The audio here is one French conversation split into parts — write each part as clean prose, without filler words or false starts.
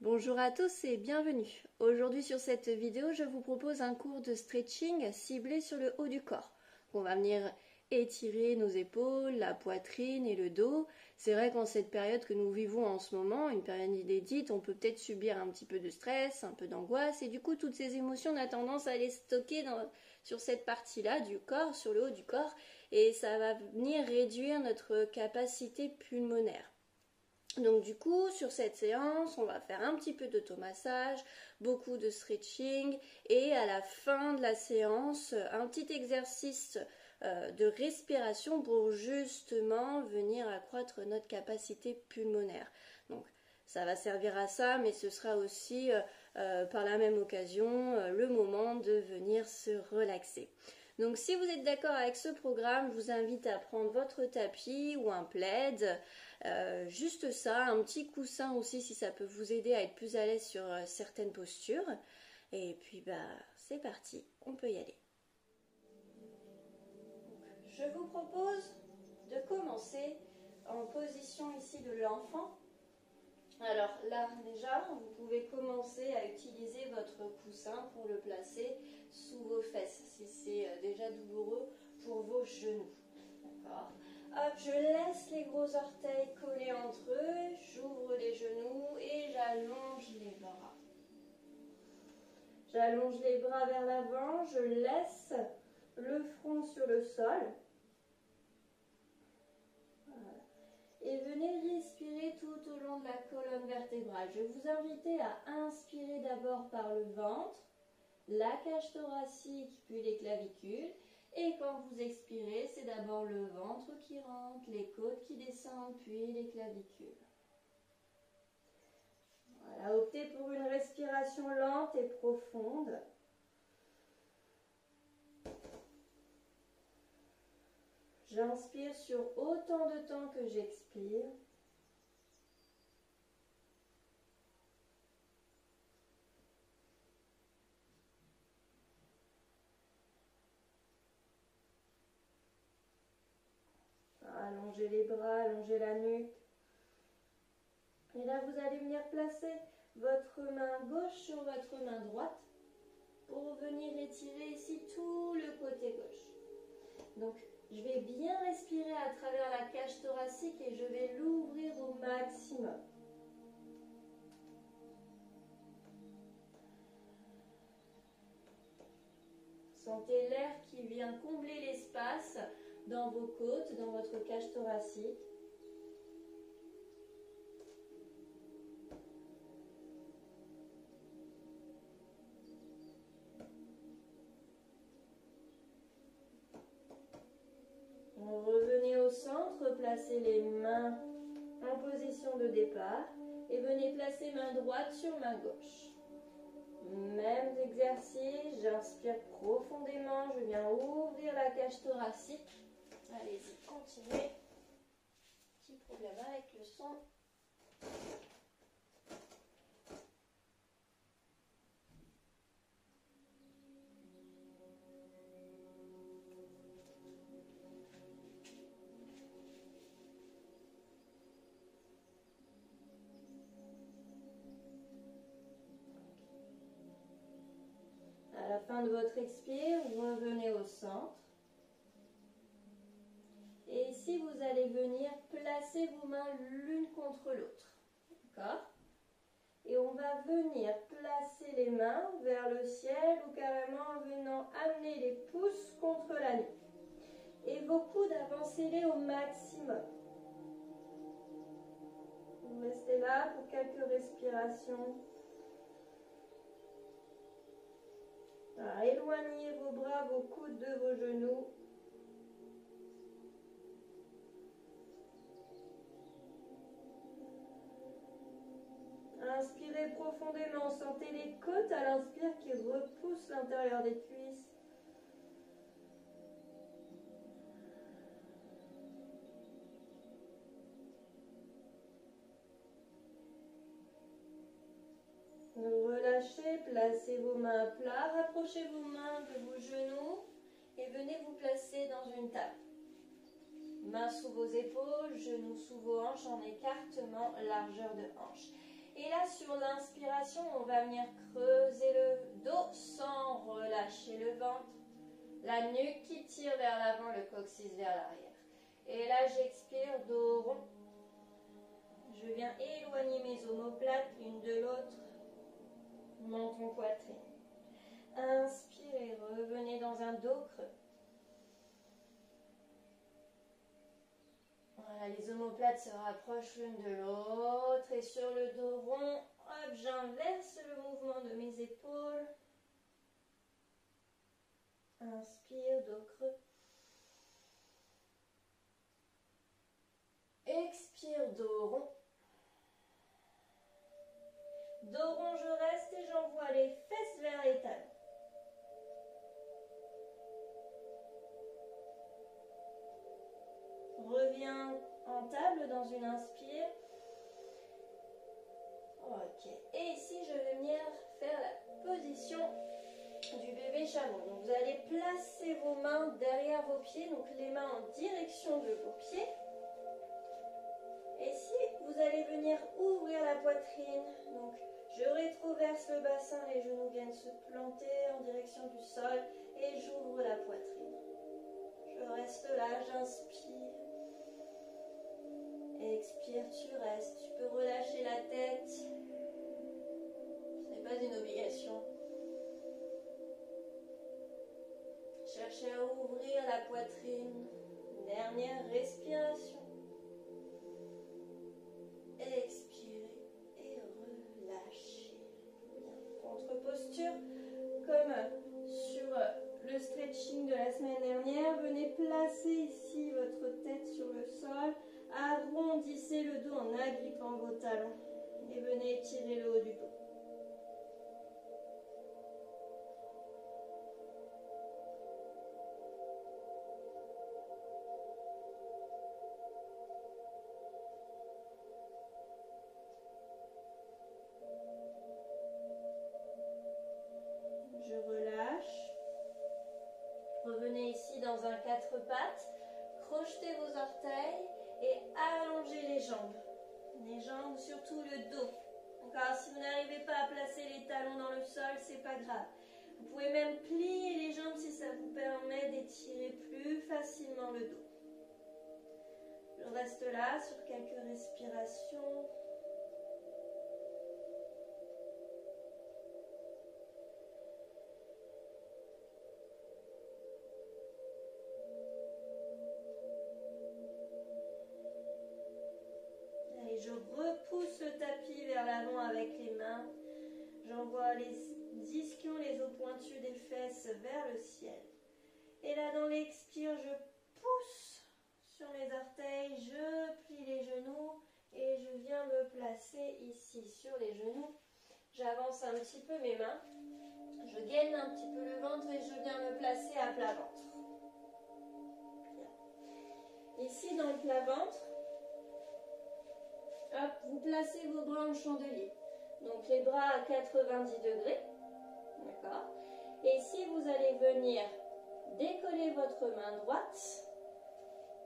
Bonjour à tous et bienvenue. Aujourd'hui sur cette vidéo, je vous propose un cours de stretching ciblé sur le haut du corps. On va venir étirer nos épaules, la poitrine et le dos. C'est vrai qu'en cette période que nous vivons en ce moment, une période inédite, on peut peut-être subir un petit peu de stress, un peu d'angoisse et du coup toutes ces émotions, on a tendance à les stocker sur cette partie-là du corps, sur le haut du corps, et ça va venir réduire notre capacité pulmonaire. Donc du coup, sur cette séance, on va faire un petit peu d'automassage, beaucoup de stretching et à la fin de la séance, un petit exercice de respiration pour justement venir accroître notre capacité pulmonaire. Donc ça va servir à ça, mais ce sera aussi par la même occasion le moment de venir se relaxer. Donc si vous êtes d'accord avec ce programme, je vous invite à prendre votre tapis ou un plaid, juste ça, un petit coussin aussi si ça peut vous aider à être plus à l'aise sur certaines postures. Et puis c'est parti, on peut y aller. Je vous propose de commencer en position ici de l'enfant. Alors là déjà, vous pouvez commencer à utiliser votre coussin pour le placer sous vos fesses si c'est déjà douloureux pour vos genoux. D'accord ? Hop, je laisse les gros orteils collés entre eux, j'ouvre les genoux et j'allonge les bras. J'allonge les bras vers l'avant, je laisse le front sur le sol. Et venez respirer tout au long de la colonne vertébrale. Je vais vous inviter à inspirer d'abord par le ventre, la cage thoracique, puis les clavicules. Et quand vous expirez, c'est d'abord le ventre qui rentre, les côtes qui descendent, puis les clavicules. Voilà, optez pour une respiration lente et profonde. J'inspire sur autant de temps que j'expire. Allongez les bras, allongez la nuque. Et là, vous allez venir placer votre main gauche sur votre main droite pour venir étirer ici tout le côté gauche. Donc, je vais bien respirer à travers la cage thoracique et je vais l'ouvrir au maximum. Sentez l'air qui vient combler l'espace dans vos côtes, dans votre cage thoracique. Revenez au centre, placez les mains en position de départ et venez placer main droite sur main gauche. Même exercice, j'inspire profondément, je viens ouvrir la cage thoracique. Allez-y, continuez. Petit problème avec le son. À la fin de votre expire, vous revenez au centre. Et ici, vous allez venir placer vos mains l'une contre l'autre. D'accord ? Et on va venir placer les mains vers le ciel ou carrément en venant amener les pouces contre la nuque. Et vos coudes, avancez-les au maximum. Vous restez là pour quelques respirations. Alors, éloignez vos bras, vos coudes de vos genoux. Inspirez profondément, sentez les côtes à l'inspire qui repoussent l'intérieur des cuisses. Relâchez, placez vos mains à plat, rapprochez vos mains de vos genoux et venez vous placer dans une table. Mains sous vos épaules, genoux sous vos hanches en écartement, largeur de hanche. Et là, sur l'inspiration, on va venir creuser le dos sans relâcher le ventre. La nuque qui tire vers l'avant, le coccyx vers l'arrière. Et là, j'expire, dos rond. Je viens éloigner mes omoplates l'une de l'autre. Menton, poitrine. Inspirez, revenez dans un dos creux. Voilà, les omoplates se rapprochent l'une de l'autre. Et sur le dos rond, hop, j'inverse le mouvement de mes épaules. Inspire, dos creux. Expire, dos rond. Dos rond, je reste et j'envoie les fesses vers les talons. Reviens en table dans une inspire. Ok. Et ici, je vais venir faire la position du bébé chameau. Donc, vous allez placer vos mains derrière vos pieds, donc les mains en direction de vos pieds. Et ici, vous allez venir ouvrir la poitrine. Donc, je rétroverse le bassin, les genoux viennent se planter en direction du sol et j'ouvre la poitrine. Je reste là, j'inspire. Expire, tu restes. Tu peux relâcher la tête. Ce n'est pas une obligation. Cherchez à ouvrir la poitrine. Dernière respiration. Expirez et relâchez. Bien. Contre-posture, comme sur le stretching de la semaine dernière, venez placer ici votre tête sur le sol. Arrondissez le dos en agrippant vos talons et venez étirer le haut du dos. Je relâche. Revenez ici dans un quatre pattes. Crochetez vos orteils et allongez les jambes. Les jambes, surtout le dos. Encore, si vous n'arrivez pas à placer les talons dans le sol, c'est pas grave. Vous pouvez même plier les jambes si ça vous permet d'étirer plus facilement le dos. Je reste là sur quelques respirations. Je repousse le tapis vers l'avant avec les mains. J'envoie les ischions, les os pointus des fesses vers le ciel. Et là, dans l'expire, je pousse sur mes orteils, je plie les genoux et je viens me placer ici sur les genoux. J'avance un petit peu mes mains. Je gaine un petit peu le ventre et je viens me placer à plat ventre. Bien. Ici, dans le plat ventre, hop, vous placez vos bras en chandelier. Donc les bras à 90 degrés. D'accord. Et ici, vous allez venir décoller votre main droite.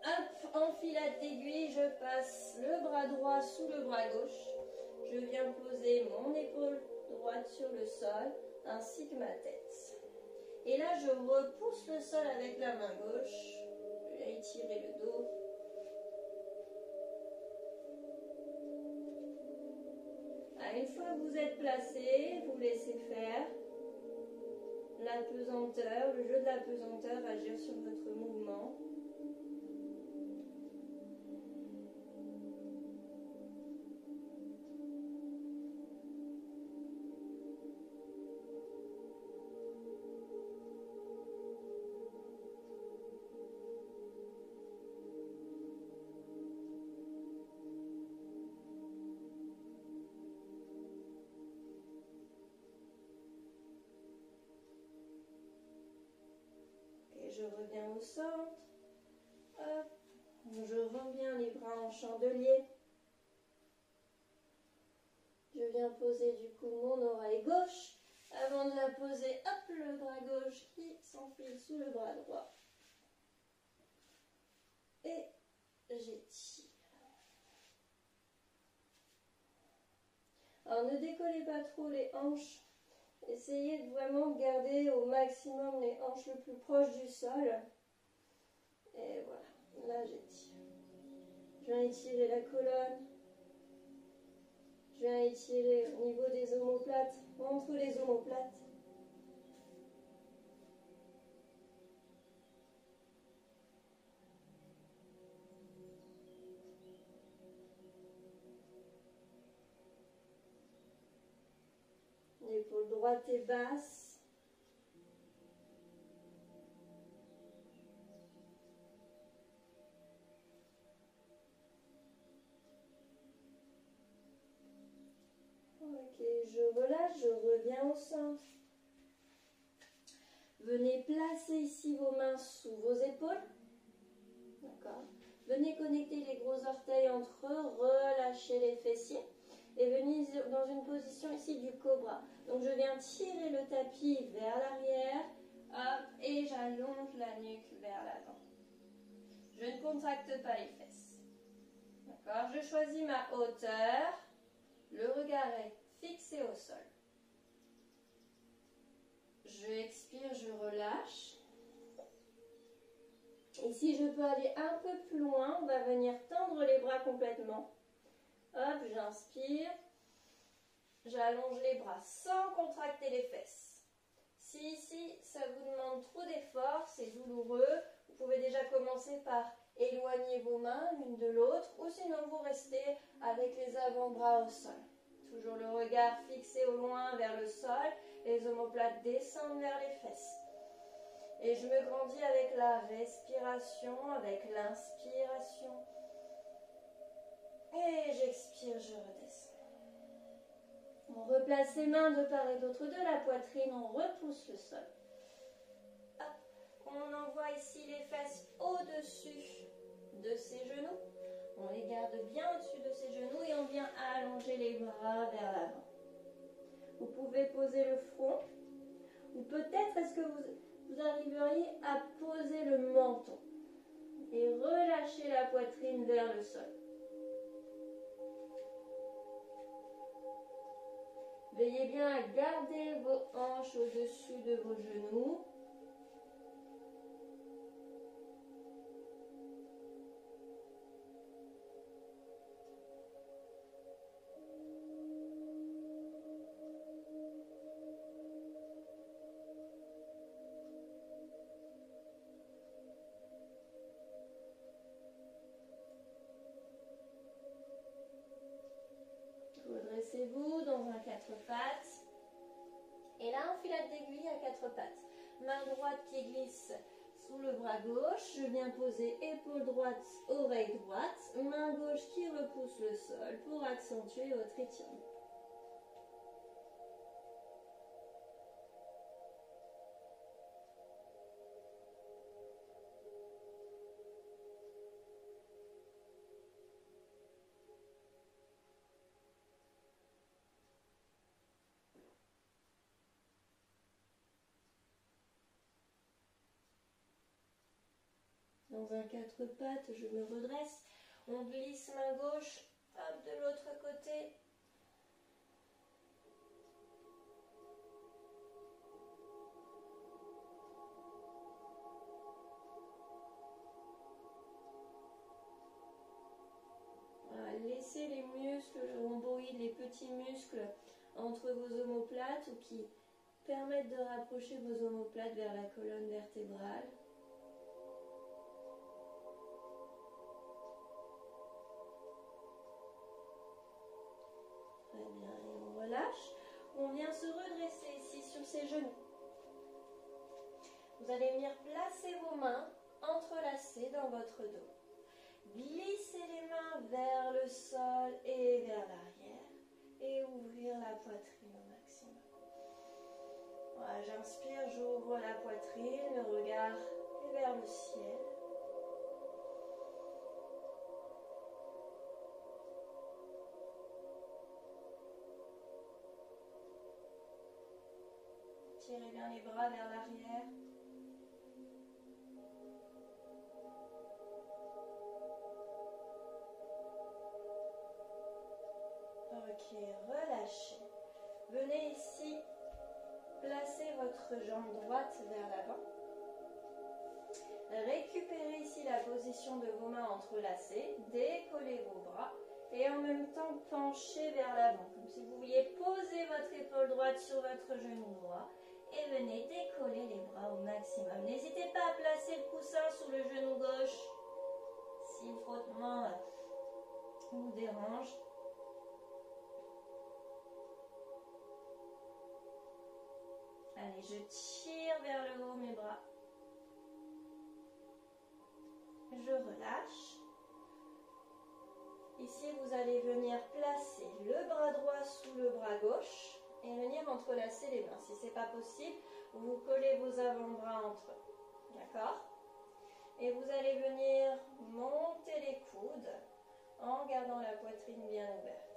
Hop, enfilade d'aiguille, je passe le bras droit sous le bras gauche. Je viens poser mon épaule droite sur le sol, ainsi que ma tête. Et là, je repousse le sol avec la main gauche. Je viens étirer le dos. Une fois que vous êtes placé, vous laissez faire la pesanteur, le jeu de la pesanteur, agir sur votre mouvement. Je reviens au centre. Hop. Je reviens les bras en chandelier. Je viens poser du coup mon oreille gauche. Avant de la poser, hop, le bras gauche qui s'enfile sous le bras droit. Et j'étire. Alors ne décollez pas trop les hanches. Essayez de vraiment garder au maximum les hanches le plus proches du sol. Et voilà, là j'étire. Je viens étirer la colonne. Je viens étirer au niveau des omoplates, entre les omoplates. L'épaule droite est basse. Ok, je relâche, je reviens au centre. Venez placer ici vos mains sous vos épaules. D'accord. Venez connecter les gros orteils entre eux, relâchez les fessiers. Et venez dans une position ici du cobra. Donc je viens tirer le tapis vers l'arrière. Hop, et j'allonge la nuque vers l'avant. Je ne contracte pas les fesses. D'accord. Je choisis ma hauteur. Le regard est fixé au sol. Je expire, je relâche. Et si je peux aller un peu plus loin, on va venir tendre les bras complètement. Hop, j'inspire. J'allonge les bras sans contracter les fesses. Si ici, ça vous demande trop d'efforts, c'est douloureux, vous pouvez déjà commencer par éloigner vos mains l'une de l'autre, ou sinon vous restez avec les avant-bras au sol. Toujours le regard fixé au loin vers le sol, les omoplates descendent vers les fesses. Et je me grandis avec la respiration, avec l'inspiration. Et j'expire, je redescends. On replace les mains de part et d'autre de la poitrine, on repousse le sol. Hop. On envoie ici les fesses au-dessus de ses genoux. On les garde bien au-dessus de ses genoux et on vient allonger les bras vers l'avant. Vous pouvez poser le front ou peut-être est-ce que vous arriveriez à poser le menton et relâcher la poitrine vers le sol. Veillez bien à garder vos hanches au-dessus de vos genoux. Redressez-vous dans un quatre pattes. Et là, on filade d'aiguille à quatre pattes. Main droite qui glisse sous le bras gauche. Je viens poser épaule droite, oreille droite. Main gauche qui repousse le sol pour accentuer votre étirement. Dans un quatre pattes, je me redresse. On glisse main gauche, hop, de l'autre côté. Voilà, laissez les muscles, le rhomboïde, les petits muscles entre vos omoplates ou qui permettent de rapprocher vos omoplates vers la colonne vertébrale. Très bien, et on relâche. On vient se redresser ici sur ses genoux. Vous allez venir placer vos mains entrelacées dans votre dos. Glissez les mains vers le sol et vers l'arrière et ouvrir la poitrine au maximum. Voilà, j'inspire, j'ouvre la poitrine, le regard est vers le ciel. Tirez bien les bras vers l'arrière. Ok, Ok, relâchez. Venez ici, placez votre jambe droite vers l'avant. Récupérez ici la position de vos mains entrelacées, décollez vos bras et en même temps penchez vers l'avant, comme si vous vouliez poser votre épaule droite sur votre genou droit et venez décoller les bras au maximum. N'hésitez pas à placer le coussin sous le genou gauche si le frottement vous dérange. Allez, je tire vers le haut mes bras. Je relâche. Ici, vous allez venir placer le bras droit sous le bras gauche et venir entrelacer les mains. Si ce n'est pas possible, vous collez vos avant-bras entre eux. D'accord? Et vous allez venir monter les coudes en gardant la poitrine bien ouverte.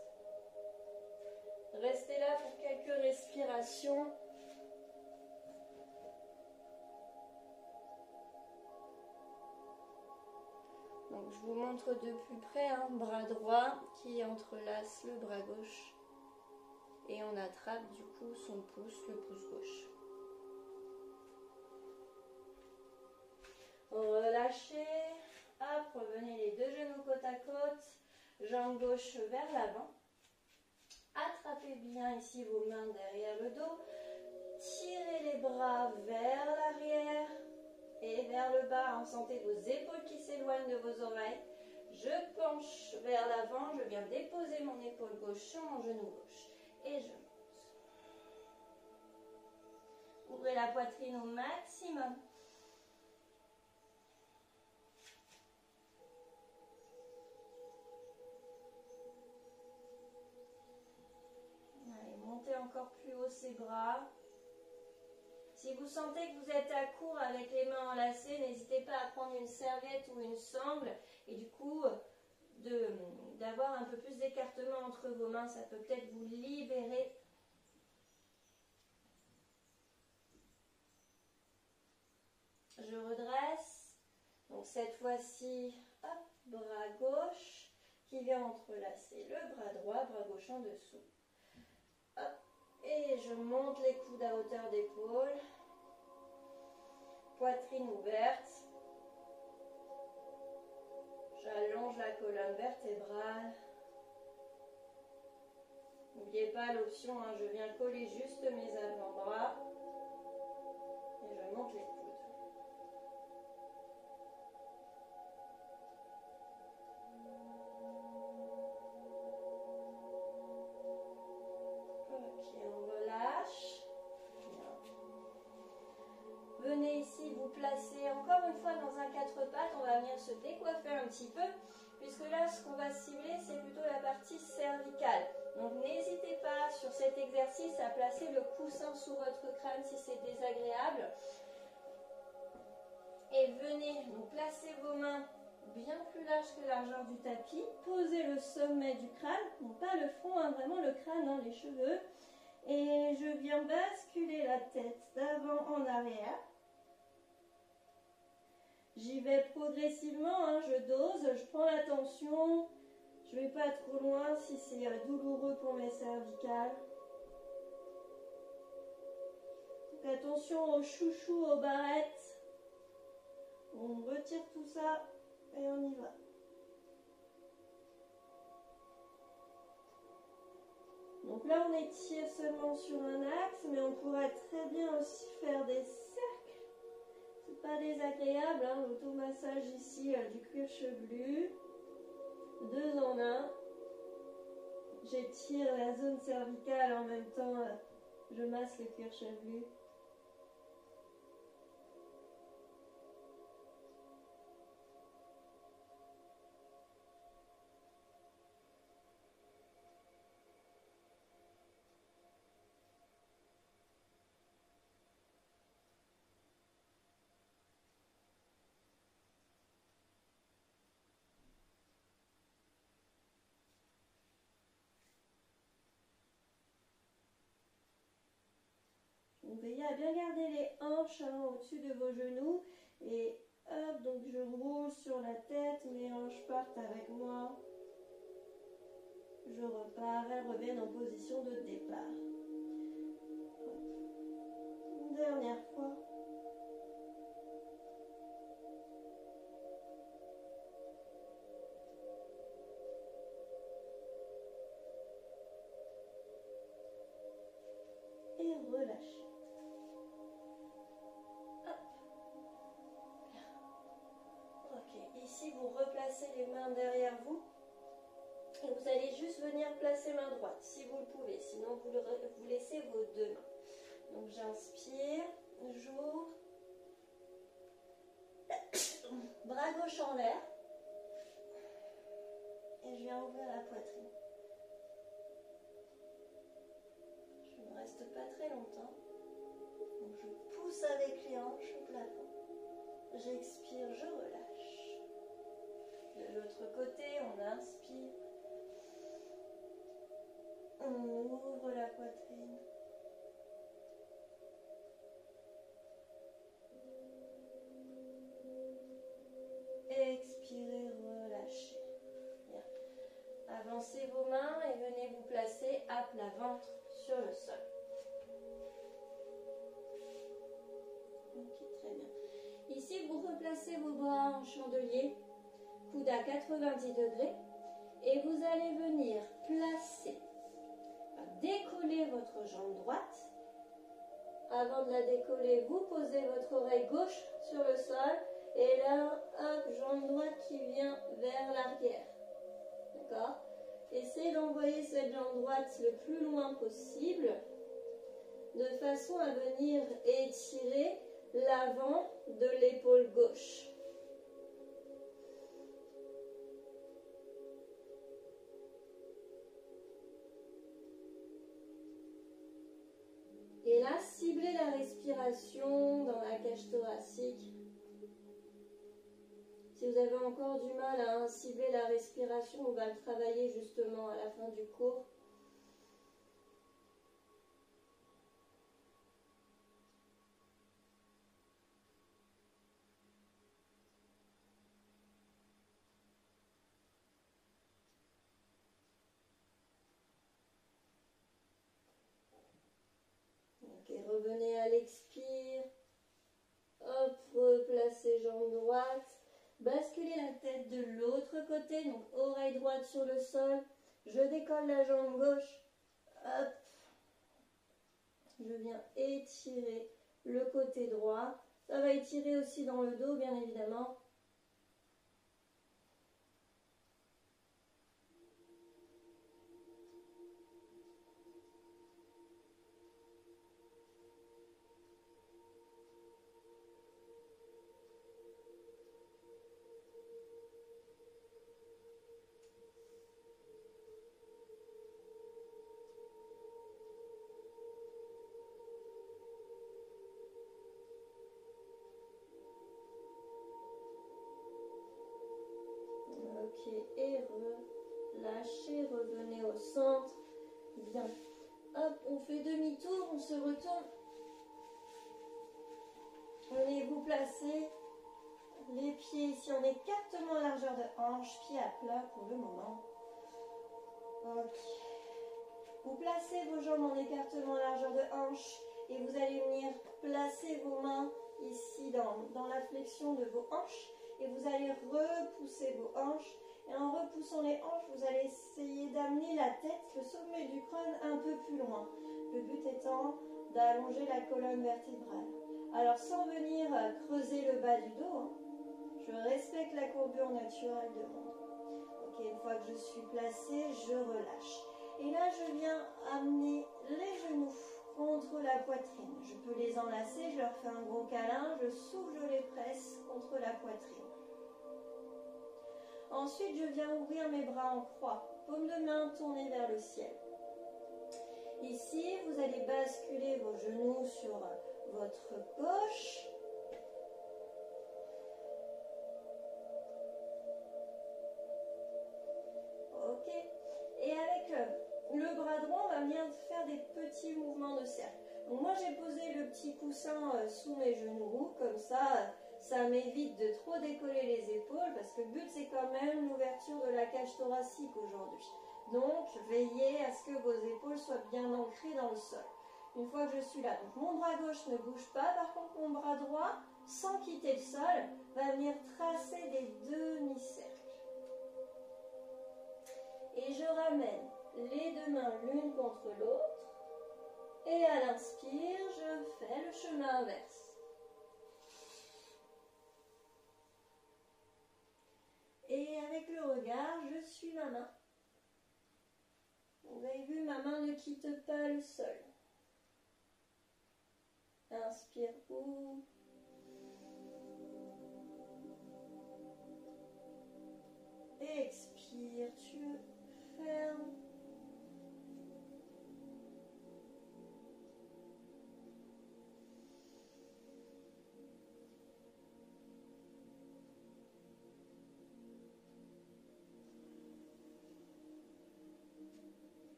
Restez là pour quelques respirations. Donc, je vous montre de plus près un bras droit qui entrelace le bras gauche et on attrape du coup son pouce, le pouce gauche. Relâchez, hop, revenez les deux genoux côte à côte, jambe gauche vers l'avant. Attrapez bien ici vos mains derrière le dos, tirez les bras vers l'arrière et vers le bas, sentez vos épaules qui s'éloignent de vos oreilles. Je penche vers l'avant, je viens déposer mon épaule gauche sur mon genou gauche et je monte. Ouvrez la poitrine au maximum. Allez, montez encore plus haut ces bras. Si vous sentez que vous êtes à court avec les mains enlacées, n'hésitez pas à prendre une serviette ou une sangle et du coup d'avoir un peu plus d'écartement entre vos mains, ça peut peut-être vous libérer. Je redresse, donc cette fois-ci, hop, bras gauche qui vient entrelacer le bras droit, bras gauche en dessous. Hop. Et je monte les coudes à hauteur d'épaule. Poitrine ouverte. J'allonge la colonne vertébrale. N'oubliez pas l'option, je viens coller juste mes avant-bras. Et je monte les coudes. Venez ici vous placer encore une fois dans un quatre pattes. On va venir se décoiffer un petit peu, puisque là ce qu'on va cibler c'est plutôt la partie cervicale. Donc n'hésitez pas sur cet exercice à placer le coussin sous votre crâne si c'est désagréable. Et venez donc placer vos mains bien plus larges que la largeur du tapis. Posez le sommet du crâne, donc pas le front, vraiment le crâne, les cheveux. Et je viens basculer la tête d'avant en arrière. J'y vais progressivement, je dose, je prends la tension. Je ne vais pas trop loin si c'est douloureux pour mes cervicales. Donc attention aux chouchous, aux barrettes. On retire tout ça et on y va. Donc là, on étire seulement sur un axe, mais on pourrait très bien aussi faire des cercles. C'est pas désagréable, l'automassage ici du cuir chevelu. 2 en 1. J'étire la zone cervicale, en même temps, je masse le cuir chevelu. Donc veillez à bien garder les hanches au-dessus de vos genoux. Et hop, donc je roule sur la tête, mes hanches partent avec moi. Je repars, elles reviennent en position de départ. Une dernière fois. Et relâchez. Hop. Bien. Ok, ici vous replacez les mains derrière vous. Et vous allez juste venir placer main droite, si vous le pouvez. Sinon, vous laissez vos deux mains. Donc, j'inspire, j'ouvre. Bras gauche en l'air. Et je viens ouvrir la poitrine. Je ne reste pas très longtemps. Donc, je pousse avec les hanches au plafond. J'expire, je relâche. De l'autre côté, on inspire. On ouvre la poitrine. Expirez, relâchez. Bien. Avancez vos mains et venez vous placer à plat ventre sur le sol. Ok, très bien. Ici, vous replacez vos bras en chandelier, coude à 90 degrés, et vous allez venir placer, décoller votre jambe droite. Avant de la décoller, vous posez votre oreille gauche sur le sol, et là, hop, jambe droite qui vient vers l'arrière. D'accord? Essayez d'envoyer cette jambe droite le plus loin possible, de façon à venir étirer l'avant de l'épaule gauche. Et là, ciblez la respiration dans la cage thoracique. Si vous avez encore du mal à cibler la respiration, on va le travailler justement à la fin du cours. Ok, revenez à l'expire. Hop, replacez jambe droite. Basculez la tête de l'autre côté, donc oreille droite sur le sol. Je décolle la jambe gauche. Hop. Je viens étirer le côté droit. Ça va étirer aussi dans le dos, bien évidemment. Ok, et relâchez, revenez au centre. Bien. Hop, on fait demi-tour, on se retourne. Venez vous placer les pieds ici en écartement à largeur de hanche, pieds à plat pour le moment. Ok. Vous placez vos jambes en écartement à largeur de hanche et vous allez venir placer vos mains ici dans la flexion de vos hanches et vous allez repousser vos hanches. Et en repoussant les hanches, vous allez essayer d'amener la tête, le sommet du crâne un peu plus loin. Le but étant d'allonger la colonne vertébrale. Alors sans venir creuser le bas du dos, hein, je respecte la courbure naturelle de mon dos. Ok, une fois que je suis placée, je relâche. Et là, je viens amener les genoux contre la poitrine. Je peux les enlacer, je leur fais un gros câlin, je souffle, je les presse contre la poitrine. Ensuite, je viens ouvrir mes bras en croix, paume de main tournée vers le ciel. Ici, vous allez basculer vos genoux sur votre gauche. Ok. Et avec le bras droit, on va venir faire des petits mouvements de cercle. Donc moi, j'ai posé le petit coussin sous mes genoux, comme ça, ça m'évite de trop décoller les épaules, parce que le but, c'est quand même l'ouverture de la cage thoracique aujourd'hui. Donc, veillez à ce que vos épaules soient bien ancrées dans le sol. Une fois que je suis là, donc mon bras gauche ne bouge pas. Par contre, mon bras droit, sans quitter le sol, va venir tracer des demi-cercles. Et je ramène les deux mains l'une contre l'autre. Et à l'inspire, je fais le chemin inverse. Et avec le regard, je suis ma main. Vous avez vu, ma main ne quitte pas le sol. Inspire, ouvre. Expire, tu fermes.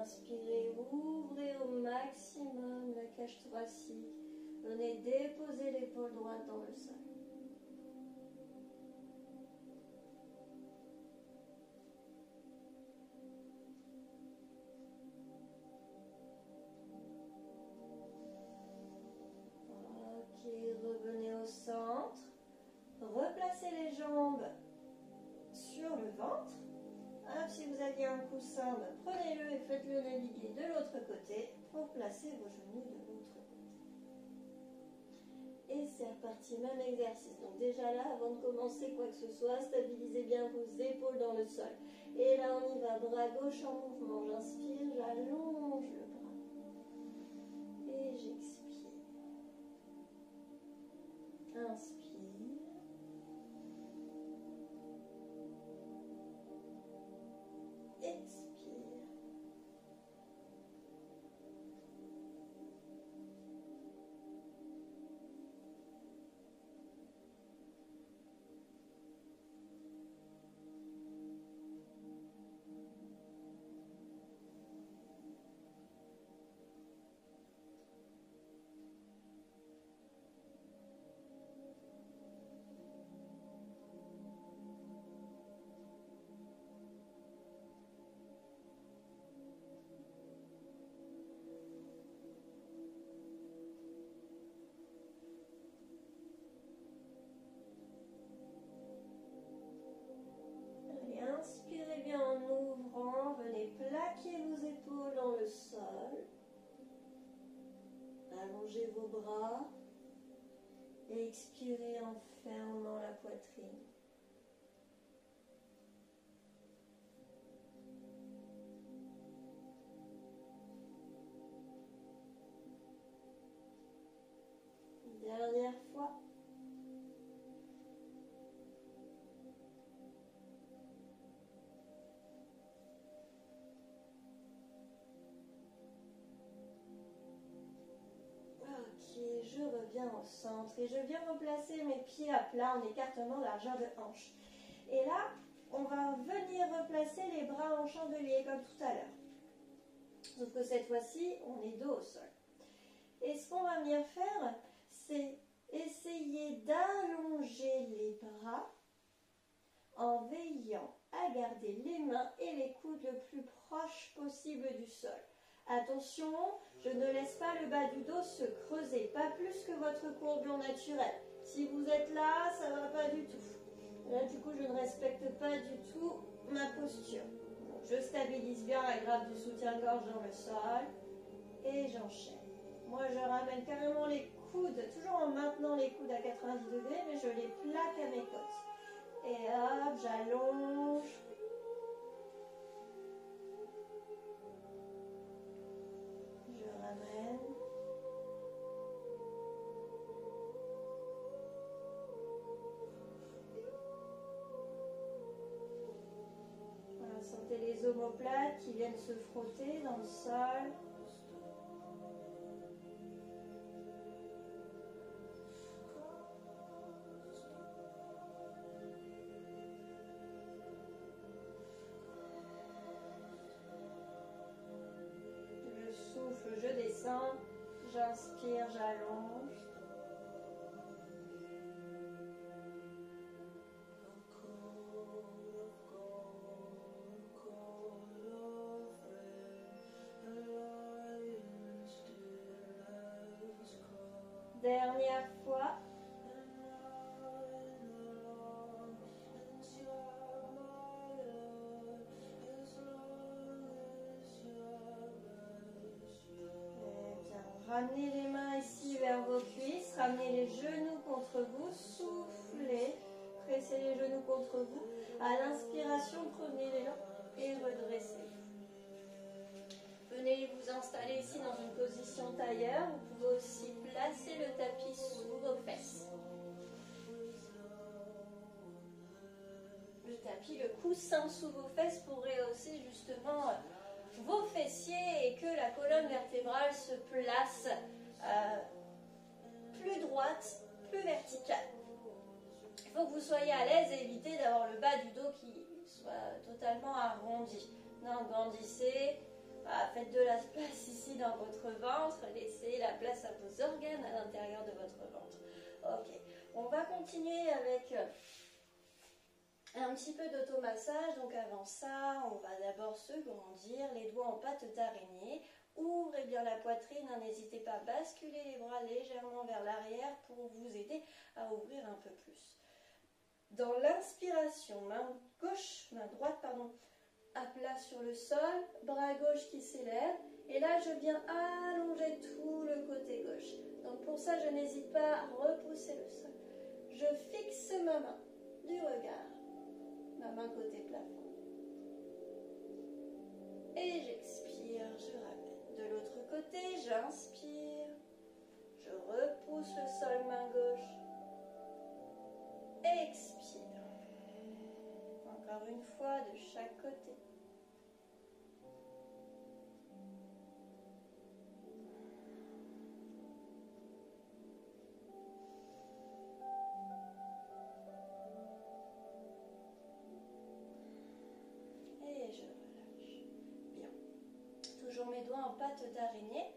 Inspirez, ouvrez au maximum la cage thoracique. Venez déposer l'épaule droite dans le sol. Ok, revenez au centre. Replacez les jambes sur le ventre. Si vous aviez un coussin, prenez-le et faites-le naviguer de l'autre côté pour placer vos genoux de l'autre côté. Et c'est reparti, même exercice. Donc déjà là, avant de commencer quoi que ce soit, stabilisez bien vos épaules dans le sol. Et là, on y va, bras gauche en mouvement. J'inspire, j'allonge le bras. Et j'expire. Inspire. Expire. Inspirez bien en ouvrant, venez plaquer vos épaules dans le sol. Allongez vos bras et expirez en fermant la poitrine. Dernière fois. Je reviens au centre et je viens replacer mes pieds à plat en écartement largeur de hanche. Et là, on va venir replacer les bras en chandelier comme tout à l'heure. Sauf que cette fois-ci, on est dos au sol. Et ce qu'on va venir faire, c'est essayer d'allonger les bras en veillant à garder les mains et les coudes le plus proche possible du sol. Attention, je ne laisse pas le bas du dos se creuser, pas plus que votre courbure naturelle. Si vous êtes là, ça ne va pas du tout. Là, du coup, je ne respecte pas du tout ma posture. Donc, je stabilise bien la grappe du soutien-gorge dans le sol et j'enchaîne. Moi, je ramène carrément les coudes, toujours en maintenant les coudes à 90 degrés, mais je les plaque à mes côtes. Et hop, j'allonge. Je ramène. Voilà, sentez les omoplates qui viennent se frotter dans le sol. Je descends, j'inspire, j'allonge. fois. Ramenez les mains ici vers vos cuisses, ramenez les genoux contre vous, soufflez, pressez les genoux contre vous. À l'inspiration, prenez l'élan et redressez. Venez vous installer ici dans une position tailleur. Vous pouvez aussi placer le tapis sous vos fesses. Le tapis, le coussin sous vos fesses pour rehausser justement vos fessiers et que la colonne vertébrale se place plus droite, plus verticale. Il faut que vous soyez à l'aise et évitez d'avoir le bas du dos qui soit totalement arrondi. Non, grandissez, faites de la place ici dans votre ventre, laissez la place à vos organes à l'intérieur de votre ventre. Ok, on va continuer avec un petit peu d'automassage. Donc avant ça, on va d'abord se grandir, les doigts en patte d'araignée. Ouvrez bien la poitrine, n'hésitez pas à basculer les bras légèrement vers l'arrière pour vous aider à ouvrir un peu plus. Dans l'inspiration, main droite, à plat sur le sol, bras gauche qui s'élève. Et là, je viens allonger tout le côté gauche. Donc pour ça, je n'hésite pas à repousser le sol. Je fixe ma main du regard. Ma main côté plafond. Et j'expire, je ramène. De l'autre côté, j'inspire. Je repousse le sol, main gauche. Expire. Encore une fois, de chaque côté. Toujours mes doigts en patte d'araignée.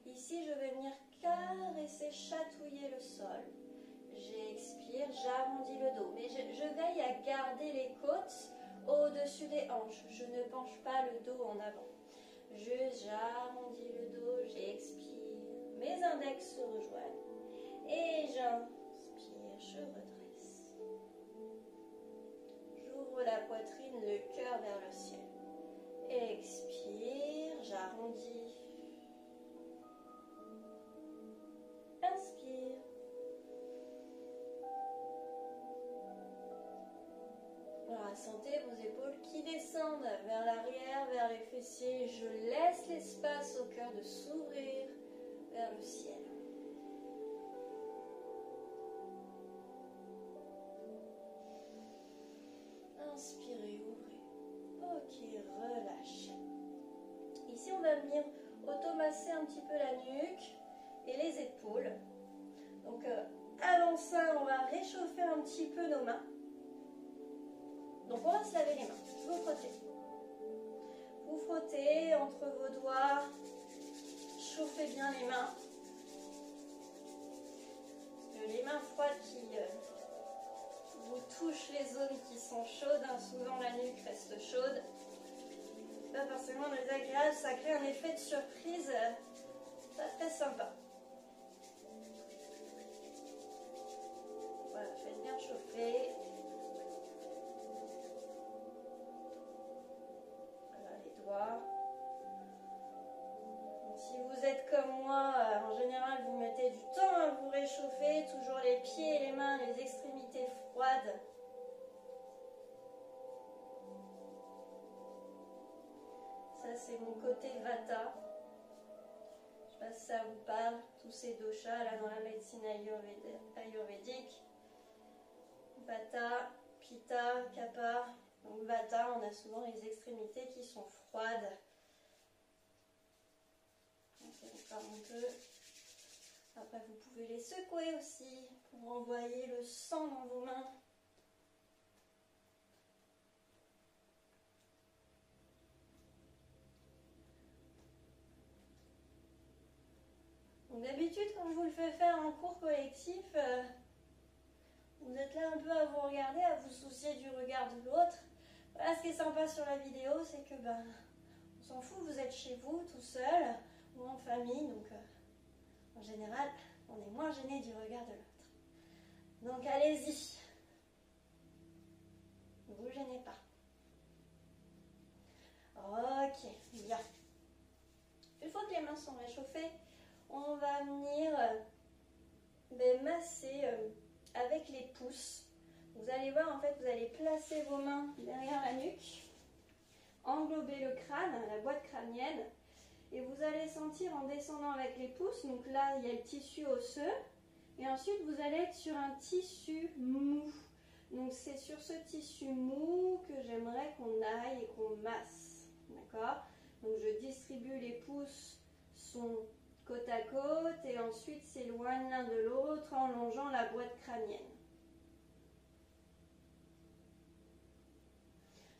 Ici, je vais venir caresser, chatouiller le sol. J'expire, j'arrondis le dos. Mais je veille à garder les côtes au-dessus des hanches. Je ne penche pas le dos en avant. J'arrondis le dos, j'expire. Mes index se rejoignent. Et j'inspire, je redresse. J'ouvre la poitrine, le cœur vers le ciel. Expire, j'arrondis. Inspire. Voilà, sentez vos épaules qui descendent vers l'arrière, vers les fessiers. Je laisse l'espace au cœur de s'ouvrir vers le ciel. Inspirez, ouvrez. Ok, relâchez. Ici, on va venir automasser un petit peu la nuque et les épaules. Donc, avant ça, on va réchauffer un petit peu nos mains. Donc, on va se laver les mains. Vous frottez. Vous frottez entre vos doigts. Chauffez bien les mains. Les mains froides qui vous touchent les zones qui sont chaudes. Hein. Souvent, la nuque reste chaude. Pas forcément désagréable. Ça crée un effet de surprise pas très sympa. Voilà, faites bien chauffer. Voilà les doigts. Donc, si vous êtes comme moi, en général, vous mettez du temps à vous réchauffer. Toujours les pieds, les mains, les extrémités froides. Ça, c'est mon côté Vata. Je sais pas si ça vous parle, tous ces doshas là dans la médecine ayurvédique. Vata, Pitta, Kapha. Donc Vata, on a souvent les extrémités qui sont froides. Donc encore un peu. Après, vous pouvez les secouer aussi pour envoyer le sang dans vos mains. D'habitude, quand je vous le fais faire en cours collectif, vous êtes là un peu à vous regarder, à vous soucier du regard de l'autre. Voilà, ce qui est sympa sur la vidéo, c'est que on s'en fout, vous êtes chez vous, tout seul, ou en famille, donc en général, on est moins gêné du regard de l'autre. Donc allez-y. Ne vous gênez pas. Ok, bien. Une fois que les mains sont réchauffées, on va venir masser avec les pouces. Vous allez voir, en fait, vous allez placer vos mains derrière la nuque, englober le crâne, la boîte crânienne, et vous allez sentir en descendant avec les pouces, donc là, il y a le tissu osseux, et ensuite, vous allez être sur un tissu mou. Donc, c'est sur ce tissu mou que j'aimerais qu'on aille et qu'on masse. D'accord? Donc, je distribue les pouces, sont côte à côte, et ensuite s'éloignent l'un de l'autre en longeant la boîte crânienne.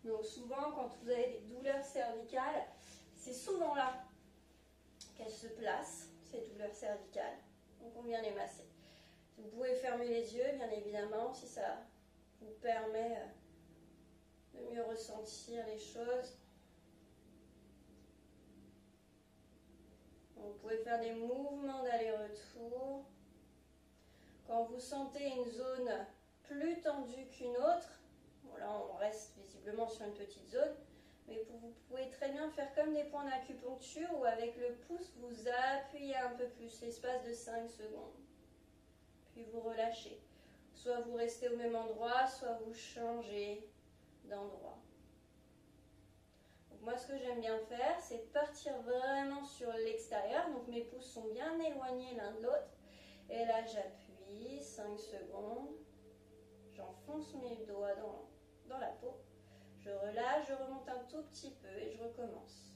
Donc, souvent, quand vous avez des douleurs cervicales, c'est souvent là qu'elles se placent, ces douleurs cervicales. Donc, on vient les masser. Vous pouvez fermer les yeux, bien évidemment, si ça vous permet de mieux ressentir les choses. Vous pouvez faire des mouvements d'aller-retour. Quand vous sentez une zone plus tendue qu'une autre, bon là on reste visiblement sur une petite zone, mais vous pouvez très bien faire comme des points d'acupuncture où avec le pouce vous appuyez un peu plus, l'espace de 5 secondes. Puis vous relâchez. Soit vous restez au même endroit, soit vous changez d'endroit. Moi, ce que j'aime bien faire, c'est partir vraiment sur l'extérieur. Donc, mes pouces sont bien éloignés l'un de l'autre. Et là, j'appuie 5 secondes. J'enfonce mes doigts dans la peau. Je relâche, je remonte un tout petit peu et je recommence.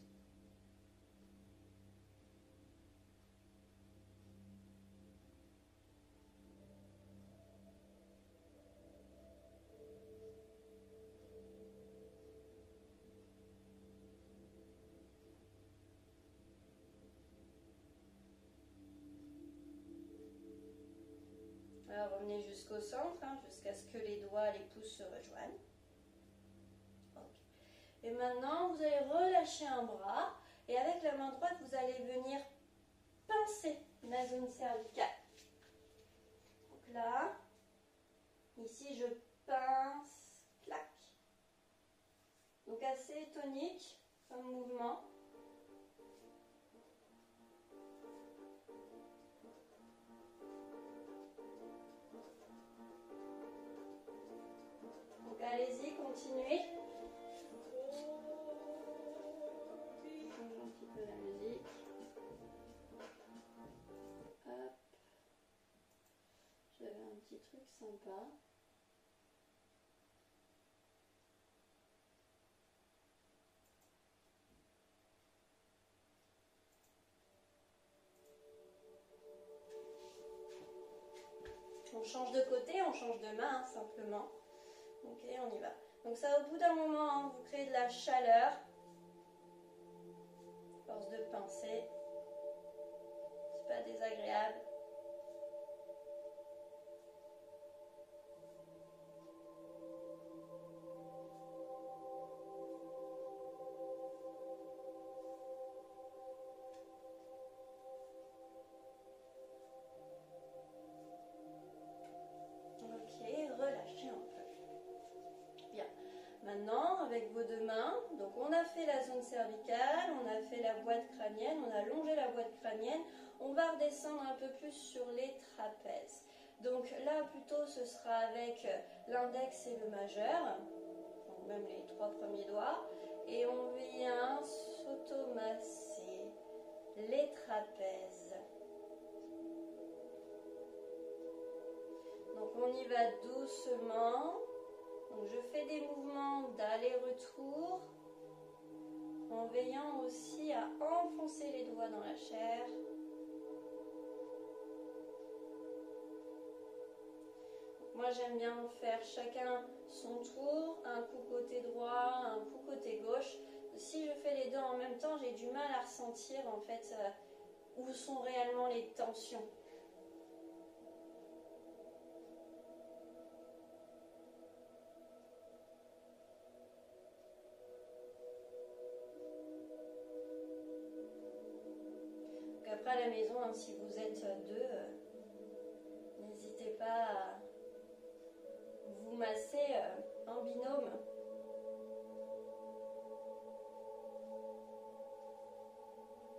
Alors, revenez jusqu'au centre, jusqu'à ce que les doigts, les pouces se rejoignent. Okay. Et maintenant, vous allez relâcher un bras. Et avec la main droite, vous allez venir pincer la zone cervicale. Donc là, ici, je pince, clac. Donc assez tonique comme mouvement. Donc allez-y, continuez. Change un petit peu la musique. Hop. J'avais un petit truc sympa. On change de côté, on change de main, simplement. Ok, on y va. Donc ça, au bout d'un moment, vous créez de la chaleur. Force de pincer. C'est pas désagréable. Maintenant, avec vos deux mains, donc on a fait la zone cervicale, on a fait la boîte crânienne, on a longé la boîte crânienne, on va redescendre un peu plus sur les trapèzes. Donc là, plutôt, ce sera avec l'index et le majeur, donc même les 3 premiers doigts, et on vient s'automasser les trapèzes. Donc on y va doucement. Donc je fais des mouvements d'aller-retour en veillant aussi à enfoncer les doigts dans la chair. Donc moi j'aime bien faire chacun son tour, un coup côté droit, un coup côté gauche. Si je fais les deux en même temps, j'ai du mal à ressentir en fait où sont réellement les tensions. Après à la maison, si vous êtes deux, n'hésitez pas vous massez en binôme.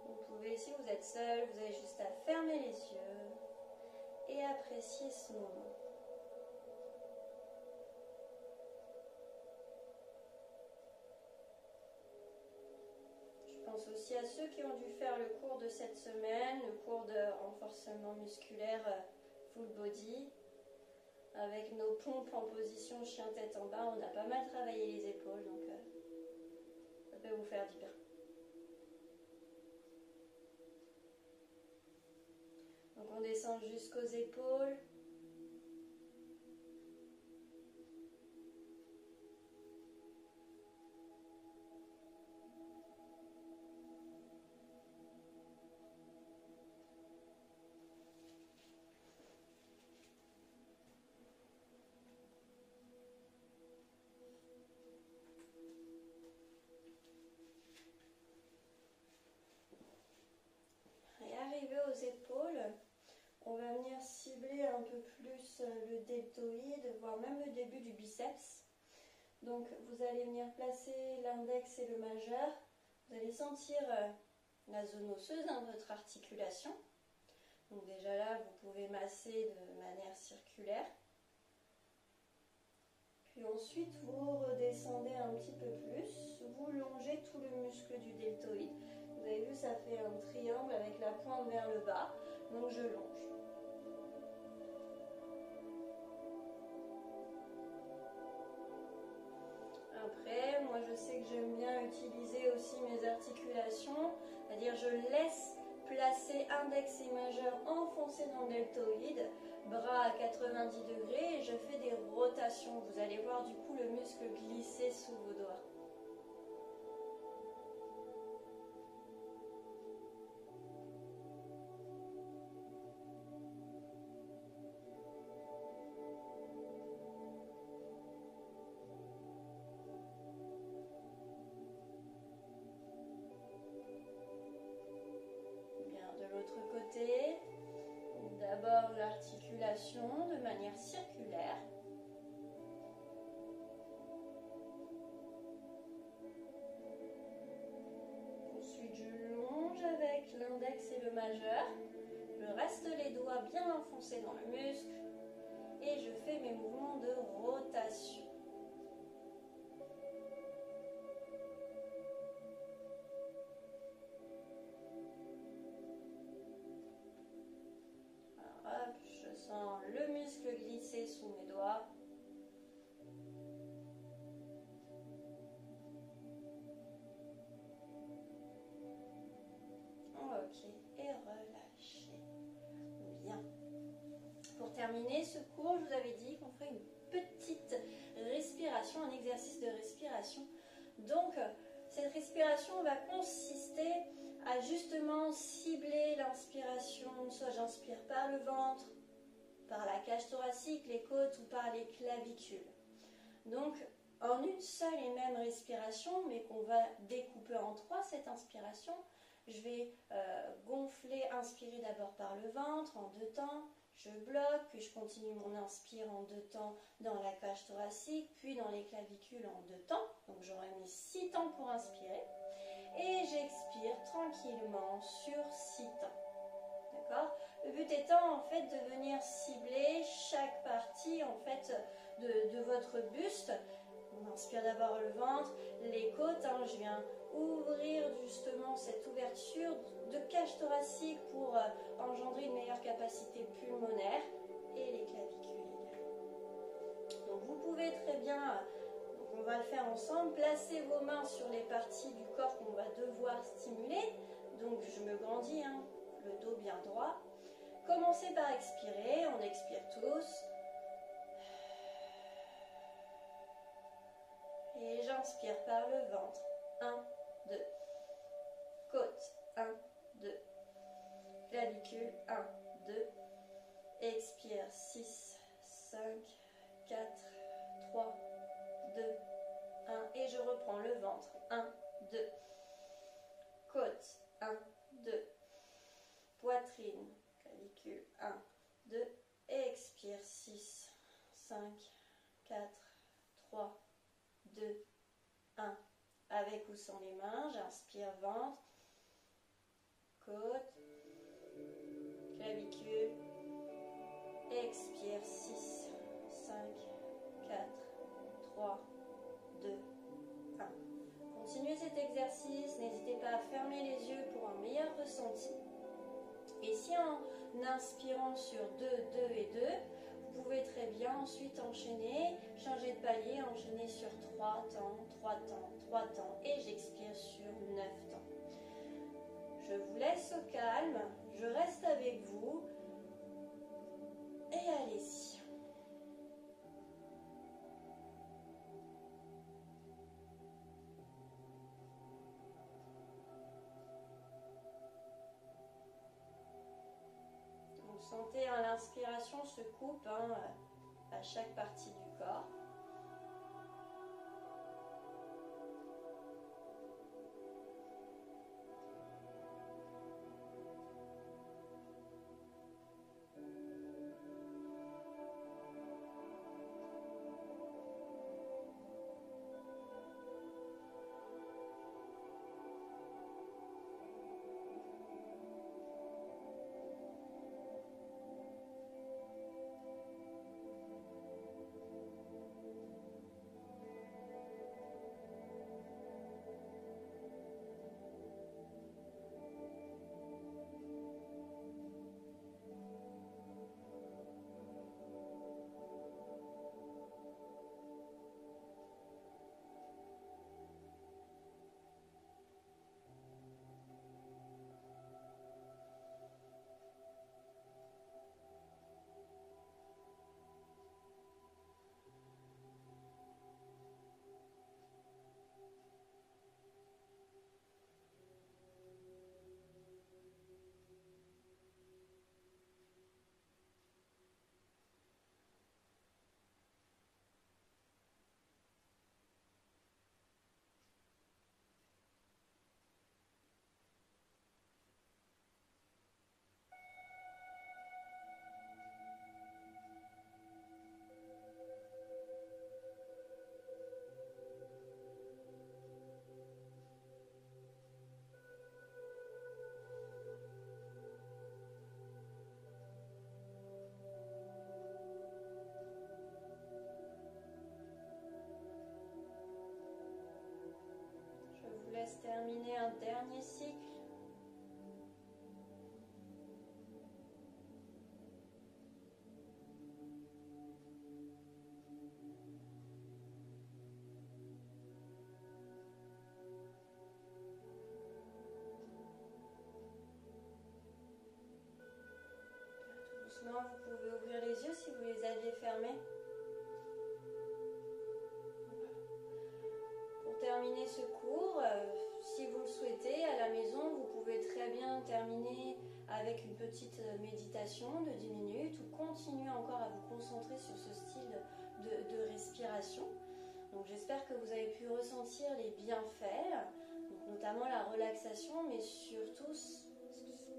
Vous pouvez, si vous êtes seul, vous avez juste à fermer les yeux et apprécier ce moment. Je pense aussi à ceux qui ont dû faire le cours de cette semaine, le cours de renforcement musculaire full body. Avec nos pompes en position chien tête en bas, on a pas mal travaillé les épaules, donc ça peut vous faire du bien. Donc on descend jusqu'aux épaules. Aux épaules, on va venir cibler un peu plus le deltoïde, voire même le début du biceps. Donc vous allez venir placer l'index et le majeur. Vous allez sentir la zone osseuse dans votre articulation. Donc déjà là, vous pouvez masser de manière circulaire. Puis ensuite, vous redescendez un petit peu plus. Vous longez tout le muscle du deltoïde. Vous avez vu, ça fait un triangle avec la pointe vers le bas. Donc je longe. Après, moi je sais que j'aime bien utiliser aussi mes articulations. C'est-à-dire je laisse placer index et majeur enfoncés dans le deltoïde. Bras à 90 degrés et je fais des rotations. Vous allez voir du coup le muscle glisser sous vos doigts. Bien, de l'autre côté. D'abord l'articulation de manière circulaire. Ensuite je longe avec l'index et le majeur. Je reste les doigts bien enfoncés dans le muscle et je fais mes mouvements de rotation. Alors hop, je sens le muscle glisser sous mes doigts. Ok, et relâchez. Bien. Pour terminer ce cours, je vous avais dit qu'on ferait une petite respiration, un exercice de respiration. Donc, cette respiration va consister à justement cibler l'inspiration. Soit j'inspire par le ventre, par la cage thoracique, les côtes ou par les clavicules. Donc, en une seule et même respiration, mais qu'on va découper en trois, cette inspiration, je vais gonfler, inspirer d'abord par le ventre en 2 temps, je bloque, puis je continue mon inspire en 2 temps dans la cage thoracique, puis dans les clavicules en 2 temps, donc j'aurai mis 6 temps pour inspirer, et j'expire tranquillement sur 6 temps, d'accord? Le but étant en fait de venir cibler chaque partie en fait de votre buste. On inspire d'abord le ventre, les côtes, je viens ouvrir justement cette ouverture de cage thoracique pour engendrer une meilleure capacité pulmonaire et les clavicules également. Donc vous pouvez très bien, donc on va le faire ensemble, placer vos mains sur les parties du corps qu'on va devoir stimuler. Donc je me grandis, le dos bien droit. Commencez par expirer, on expire tous. Et j'inspire par le ventre. 1, 2. Côte. 1, 2. Clavicule. 1, 2. Expire. 6, 5, 4, 3, 2, 1. Et je reprends le ventre. 1, 2. Côte. 1, 2. Poitrine. Clavicule. 1, 2. Expire. 6, 5, 4, 3, 2, 1. Avec ou sans les mains, j'inspire ventre, côte, clavicule, expire 6, 5, 4, 3, 2, 1. Continuez cet exercice, n'hésitez pas à fermer les yeux pour un meilleur ressenti. Et si en inspirant sur 2, 2 et 2, vous pouvez très bien ensuite enchaîner, changer de palier, enchaîner sur 3 temps, 3 temps, 3 temps et j'expire sur 9 temps. Je vous laisse au calme, je reste avec vous et allez-y. Vous sentez l'inspiration se coupe à chaque partie du corps. Terminer un dernier cycle. Doucement, vous pouvez ouvrir les yeux si vous les aviez fermés. Pour terminer ce cours, si vous le souhaitez, à la maison, vous pouvez très bien terminer avec une petite méditation de 10 minutes ou continuer encore à vous concentrer sur ce style de respiration. Donc j'espère que vous avez pu ressentir les bienfaits, donc notamment la relaxation, mais surtout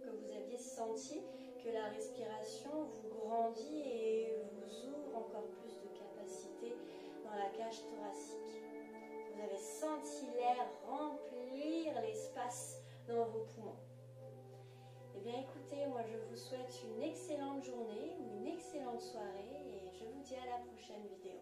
que vous aviez senti que la respiration vous grandit et vous ouvre encore plus de capacité dans la cage thoracique. Vous avez senti l'air remplir l'espace dans vos poumons. Eh bien écoutez, moi je vous souhaite une excellente journée ou une excellente soirée et je vous dis à la prochaine vidéo.